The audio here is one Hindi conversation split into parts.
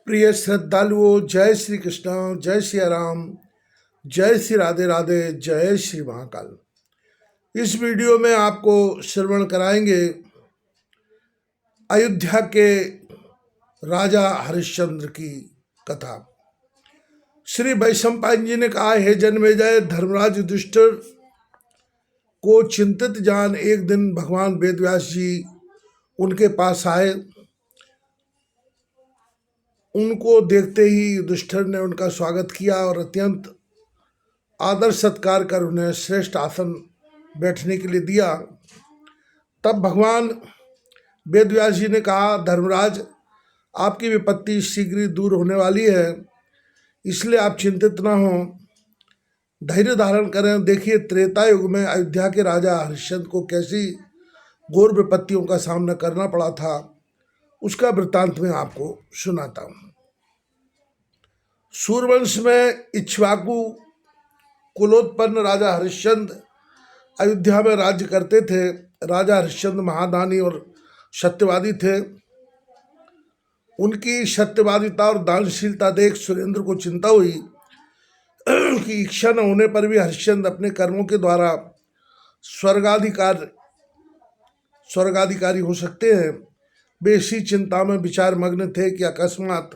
प्रिय श्रद्धालुओं, जय श्री कृष्ण, जय श्री राम, जय श्री राधे राधे, जय श्री महाकाल। इस वीडियो में आपको श्रवण कराएंगे अयोध्या के राजा हरिश्चंद्र की कथा। श्री वैशंपायन जी ने कहा, हे जन्मेजय, धर्मराज युधिष्ठिर को चिंतित जान एक दिन भगवान वेदव्यास जी उनके पास आए। उनको देखते ही युधिष्ठिर ने उनका स्वागत किया और अत्यंत आदर सत्कार कर उन्हें श्रेष्ठ आसन बैठने के लिए दिया। तब भगवान वेदव्यास जी ने कहा, धर्मराज, आपकी विपत्ति शीघ्र ही दूर होने वाली है, इसलिए आप चिंतित न हो, धैर्य धारण करें। देखिए, त्रेता युग में अयोध्या के राजा हरिश्चंद्र को कैसी घोर विपत्तियों का सामना करना पड़ा था, उसका वृत्तांत मैं आपको सुनाता हूँ। सूर्यवंश में इक्ष्वाकु कुलोत्पन्न राजा हरिश्चंद्र अयोध्या में राज्य करते थे। राजा हरिश्चंद्र महादानी और सत्यवादी थे। उनकी सत्यवादिता और दानशीलता देख सुरेंद्र को चिंता हुई कि इच्छा न होने पर भी हरिश्चंद्र अपने कर्मों के द्वारा स्वर्गाधिकारी हो सकते हैं। वे इसी चिंता में विचार मग्न थे कि अकस्मात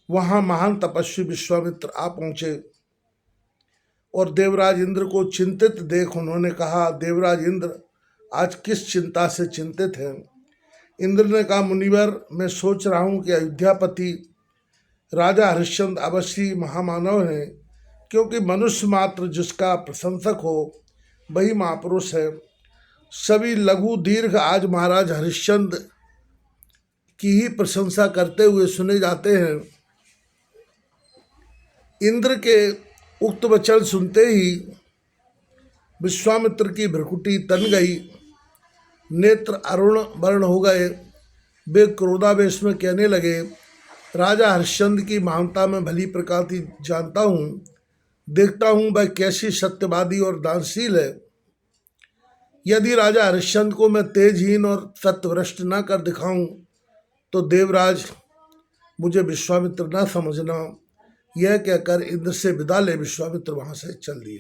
वहां महान तपस्वी विश्वामित्र आ पहुंचे और देवराज इंद्र को चिंतित देख उन्होंने कहा, देवराज इंद्र आज किस चिंता से चिंतित हैं? इंद्र ने कहा, मुनिवर, मैं सोच रहा हूँ कि अयोध्यापति राजा हरिश्चंद्र अवश्य महामानव हैं, क्योंकि मनुष्य मात्र जिसका प्रशंसक हो वही महापुरुष है। सभी लघु दीर्घ आज महाराज हरिश्चंद्र की ही प्रशंसा करते हुए सुने जाते हैं। इंद्र के उक्त वचन सुनते ही विश्वामित्र की भ्रुकुटी तन गई, नेत्र अरुण वर्ण हो गए। वे क्रोधावेश में कहने लगे, राजा हरिश्चंद्र की महानता में भली प्रकार जानता हूँ, देखता हूँ वह कैसी सत्यवादी और दानशील है। यदि राजा हरिश्चंद्र को मैं तेजहीन और सत्यभ्रष्ट न कर दिखाऊं तो देवराज मुझे विश्वामित्र न समझना। यह कहकर इंद्र से विदा ले विश्वामित्र वहां से चल दिए।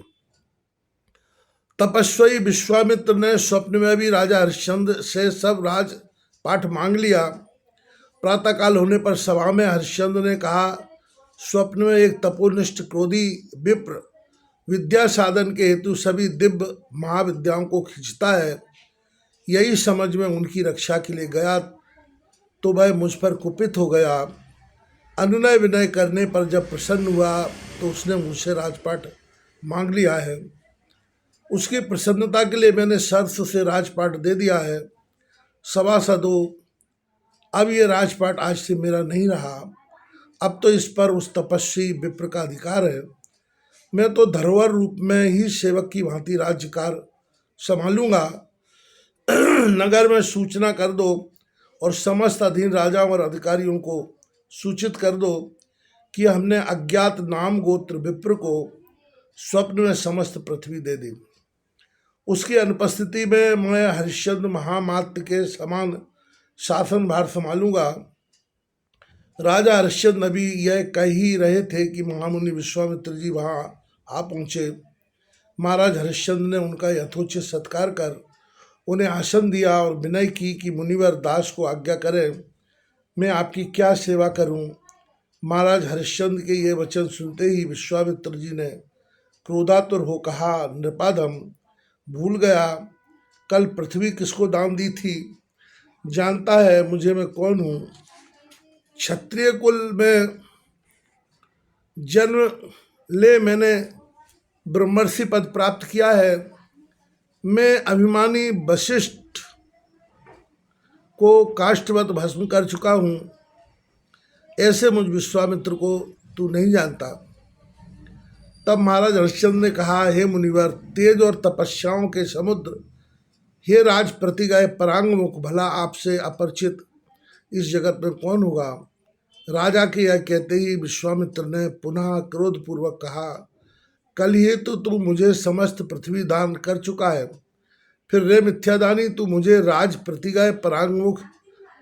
तपस्वी विश्वामित्र ने स्वप्न में भी राजा हरिश्चंद्र से सब राज पाठ मांग लिया। प्रातःकाल होने पर सभा में हरिश्चंद्र ने कहा, स्वप्न में एक तपोनिष्ठ क्रोधी विप्र विद्या साधन के हेतु सभी दिव्य महाविद्याओं को खींचता है। यही समझ में उनकी रक्षा के लिए गया तो वह मुझ पर कुपित हो गया। अनुनय विनय करने पर जब प्रसन्न हुआ तो उसने मुझसे राजपाट मांग लिया है। उसकी प्रसन्नता के लिए मैंने शर्त से राजपाट दे दिया है। सभासदों, अब ये राजपाट आज से मेरा नहीं रहा। अब तो इस पर उस तपस्वी विप्र का अधिकार है। मैं तो धरोहर रूप में ही सेवक की भांति राज्यकार संभालूंगा। नगर में सूचना कर दो और समस्त अधीन राजाओं और अधिकारियों को सूचित कर दो कि हमने अज्ञात नाम गोत्र विप्र को स्वप्न में समस्त पृथ्वी दे दी। उसकी अनुपस्थिति में मैं हरिश्चंद्र महामात्य के समान शासन भार संभालूंगा। राजा हरिश्चंद्र अभी यह कह ही रहे थे कि महामुनि विश्वामित्र जी वहां आ पहुंचे। महाराज हरिश्चंद्र ने उनका यथोचित सत्कार कर उन्हें आसन दिया और विनय की कि मुनिवर दास को आज्ञा करें, मैं आपकी क्या सेवा करूं। महाराज हरिश्चंद्र के ये वचन सुनते ही विश्वामित्र जी ने क्रोधातुर हो कहा, नृपाधम, भूल गया कल पृथ्वी किसको दान दी थी? जानता है मुझे मैं कौन हूँ? क्षत्रिय कुल में जन्म ले मैंने ब्रह्मर्षि पद प्राप्त किया है। मैं अभिमानी वशिष्ठ को काष्ठवत भस्म कर चुका हूँ। ऐसे मुझ विश्वामित्र को तू नहीं जानता। तब महाराज हरिश्चंद्र ने कहा, हे मुनिवर, तेज और तपस्याओं के समुद्र, हे राज प्रतिगय परांगमुख, भला आपसे अपरिचित इस जगत में कौन होगा? राजा के यह कहते ही विश्वामित्र ने पुनः क्रोधपूर्वक कहा, कल ही तो तू मुझे समस्त पृथ्वी दान कर चुका है, फिर रे मिथ्यादानी, तू मुझे राज प्रतिगय परांगमुख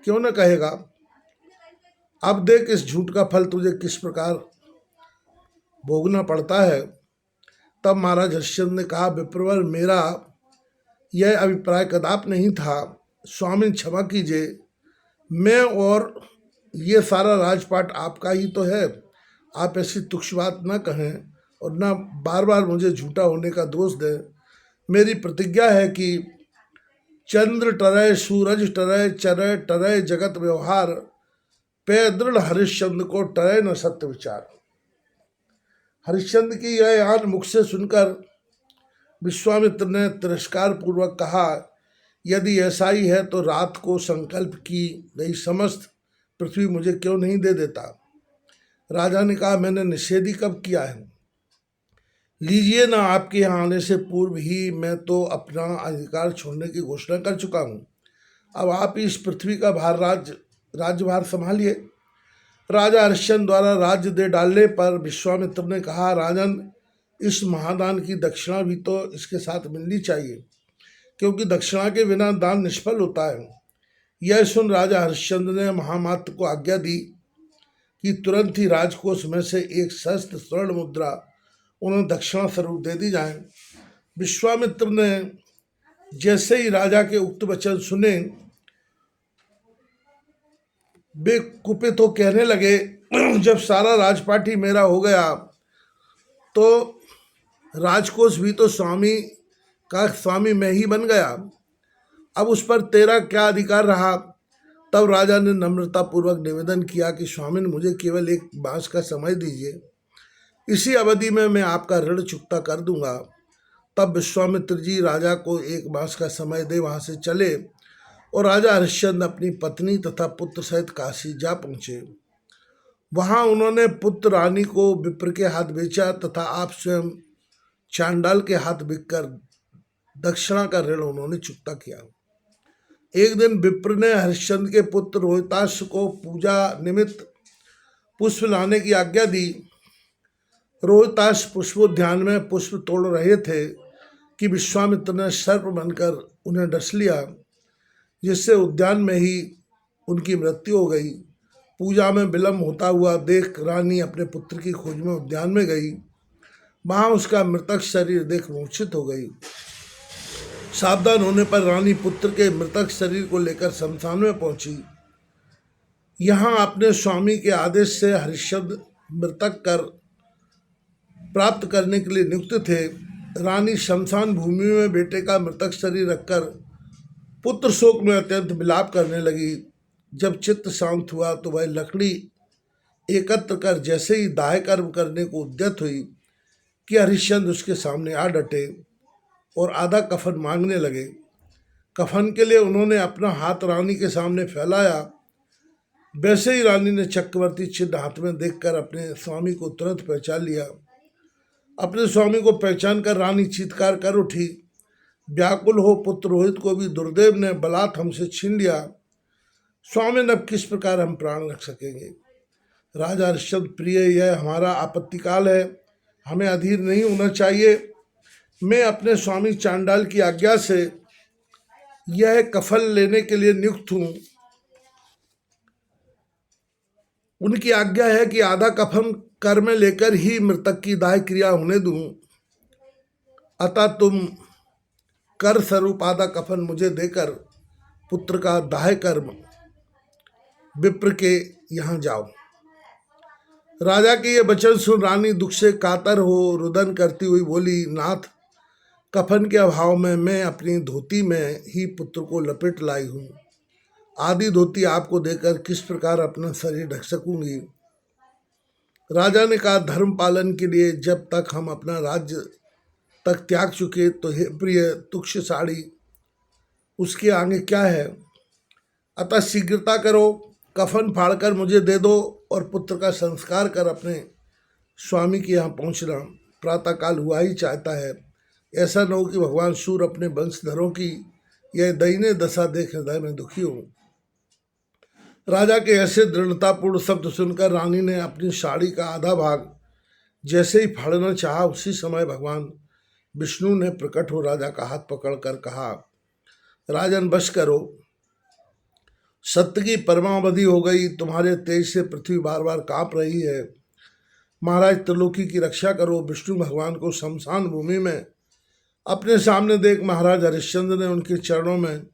क्यों न कहेगा? अब देख इस झूठ का फल तुझे किस प्रकार भोगना पड़ता है। तब महाराज हरिश्चंद्र ने कहा, विप्रवर, मेरा यह अभिप्राय कदाप नहीं था, स्वामी क्षमा कीजिए। मैं और ये सारा राजपाट आपका ही तो है, आप ऐसी तुच्छ बात न कहें और न बार बार मुझे झूठा होने का दोष दें। मेरी प्रतिज्ञा है कि चंद्र टरय, सूरज टरय, चरय टरय जगत व्यवहार, पे दृढ़ हरिश्चंद्र को टरय न सत्य विचार। हरिश्चंद्र की यह यान मुख से सुनकर विश्वामित्र ने तिरस्कार पूर्वक कहा, यदि ऐसा ही है तो रात को संकल्प की गई समस्त पृथ्वी मुझे क्यों नहीं दे देता। राजा ने कहा, मैंने निषेध ही कब किया है। लीजिए ना, आपके यहाँ आने से पूर्व ही मैं तो अपना अधिकार छोड़ने की घोषणा कर चुका हूँ। अब आप ही इस पृथ्वी का राज्यभार संभालिए। राजा हरिश्चंद्र द्वारा राज्य दे डालने पर विश्वामित्र ने कहा, राजन, इस महादान की दक्षिणा भी तो इसके साथ मिलनी चाहिए, क्योंकि दक्षिणा के बिना दान निष्फल होता है। यह सुन राजा हरिश्चंद्र ने महामात्र को आज्ञा दी कि तुरंत ही राजकोष में से एक सहस्त्र स्वर्ण मुद्रा उन्हें दक्षिणा स्वरूप दे दी जाए। विश्वामित्र ने जैसे ही राजा के उक्त वचन सुने, वे कुपित हो कहने लगे, जब सारा राजपाट ही मेरा हो गया तो राजकोष भी तो स्वामी का स्वामी मैं ही बन गया, अब उस पर तेरा क्या अधिकार रहा। तब राजा ने नम्रतापूर्वक निवेदन किया कि स्वामी, मुझे केवल एक मास का समय दीजिए, इसी अवधि में मैं आपका ऋण चुकता कर दूंगा। तब विश्वामित्र जी राजा को एक मास का समय दे वहाँ से चले और राजा हरिश्चंद्र अपनी पत्नी तथा पुत्र सहित काशी जा पहुँचे। वहाँ उन्होंने पुत्र रानी को विप्र के हाथ बेचा तथा आप स्वयं चांडाल के हाथ बिककर दक्षिणा का ऋण उन्होंने चुकता किया। एक दिन विप्र ने हरिश्चंद्र के पुत्र रोहिताश को पूजा निमित्त पुष्प लाने की आज्ञा दी। रोहिताश पुष्पोद्यान में पुष्प तोड़ रहे थे कि विश्वामित्र ने सर्प बनकर उन्हें डस लिया, जिससे उद्यान में ही उनकी मृत्यु हो गई। पूजा में विलम्ब होता हुआ देख रानी अपने पुत्र की खोज में उद्यान में गई। वहाँ उसका मृतक शरीर देख मूर्छित हो गई। सावधान होने पर रानी पुत्र के मृतक शरीर को लेकर शमशान में पहुंची। यहाँ अपने स्वामी के आदेश से हरिश्चंद्र मृतक कर प्राप्त करने के लिए नियुक्त थे। रानी शमशान भूमि में बेटे का मृतक शरीर रखकर पुत्र शोक में अत्यंत विलाप करने लगी। जब चित्त शांत हुआ तो वह लकड़ी एकत्र कर जैसे ही दाह कर्म करने को उद्यत हुई कि हरिश्चंद्र उसके सामने आ डटे और आधा कफन मांगने लगे। कफन के लिए उन्होंने अपना हाथ रानी के सामने फैलाया। वैसे ही रानी ने चक्रवर्ती चिन्ह हाथ में देखकर अपने स्वामी को तुरंत पहचान लिया। अपने स्वामी को पहचान कर रानी चीत्कार कर उठी। व्याकुल हो पुत्र रोहित को भी दुर्देव ने बलात् हमसे छीन लिया। स्वामी, अब किस प्रकार हम प्राण रख सकेंगे। राजा हरिश्चंद्र, प्रिय, यह हमारा आपत्तिकाल है, हमें अधीर नहीं होना चाहिए। मैं अपने स्वामी चांडाल की आज्ञा से यह कफन लेने के लिए नियुक्त हूँ। उनकी आज्ञा है कि आधा कफन कर में लेकर ही मृतक की दाह क्रिया होने दूँ, अतः तुम कर स्वरूप आधा कफन मुझे देकर पुत्र का दाह कर्म विप्र के यहाँ जाओ। राजा के ये वचन सुन रानी दुख से कातर हो रुदन करती हुई बोली, नाथ, कफन के अभाव में मैं अपनी धोती में ही पुत्र को लपेट लाई हूँ। आधी धोती आपको देकर किस प्रकार अपना शरीर ढक सकूंगी। राजा ने कहा, धर्म पालन के लिए जब तक हम अपना राज्य तक त्याग चुके तो हे प्रिय तुक्ष साड़ी, उसके आगे क्या है। अतः शीघ्रता करो, कफन फाड़कर मुझे दे दो और पुत्र का संस्कार कर अपने स्वामी के यहाँ पहुँचना। प्रातःकाल हुआ ही चाहता है, ऐसा न हो कि भगवान सूर्य अपने वंशधरों की यह दयनीय दशा देख हृदय में दुखी हो। राजा के ऐसे दृढ़तापूर्ण शब्द सुनकर रानी ने अपनी साड़ी का आधा भाग जैसे ही फाड़ना चाहा, उसी समय भगवान विष्णु ने प्रकट हो राजा का हाथ पकड़कर कहा, राजन, बस करो। सत्य की परमावधि हो गई, तुम्हारे तेज से पृथ्वी बार बार कांप रही है। महाराज त्रिलोकी की रक्षा करो। विष्णु भगवान को शमशान भूमि में अपने सामने देख महाराज हरिश्चंद्र ने उनके चरणों में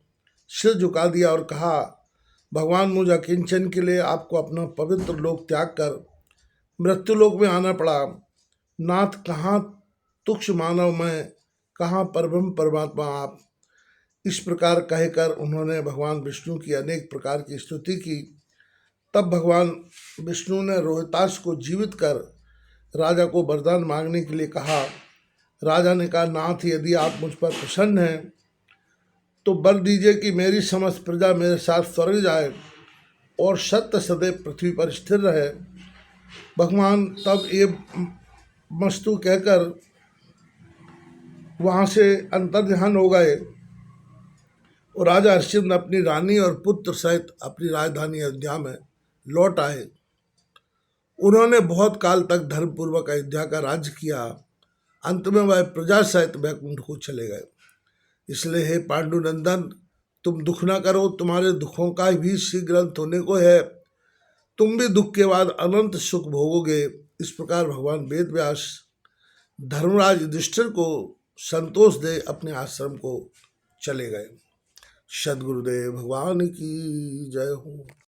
सिर झुका दिया और कहा, भगवान मुझ अकिंचन के लिए आपको अपना पवित्र लोक त्याग कर मृत्युलोक में आना पड़ा। नाथ, कहाँ तुक्ष मानव मैं, कहाँ परब्रह्म परमात्मा आप। इस प्रकार कहकर उन्होंने भगवान विष्णु की अनेक प्रकार की स्तुति की। तब भगवान विष्णु ने रोहिताश को जीवित कर राजा को वरदान मांगने के लिए कहा। राजा ने कहा, नाथ, यदि आप मुझ पर प्रसन्न हैं तो वर दीजिए कि मेरी समस्त प्रजा मेरे साथ स्वर्ग जाए और सत्य सदैव पृथ्वी पर स्थिर रहे। भगवान तब ये मस्तु कहकर वहाँ से अंतर्ध्यान हो गए और राजा हरिश्चंद्र अपनी रानी और पुत्र सहित अपनी राजधानी अयोध्या में लौट आए। उन्होंने बहुत काल तक धर्मपूर्वक अयोध्या का राज्य किया। अंत में वह प्रजा सहित वैकुंठ को चले गए। इसलिए हे पांडुनंदन, तुम दुख न करो, तुम्हारे दुखों का भी शीघ्र अंत होने को है। तुम भी दुख के बाद अनंत सुख भोगोगे। इस प्रकार भगवान वेद व्यास धर्मराज युधिष्ठिर को संतोष दे अपने आश्रम को चले गए। सद्गुरुदेव भगवान की जय हो।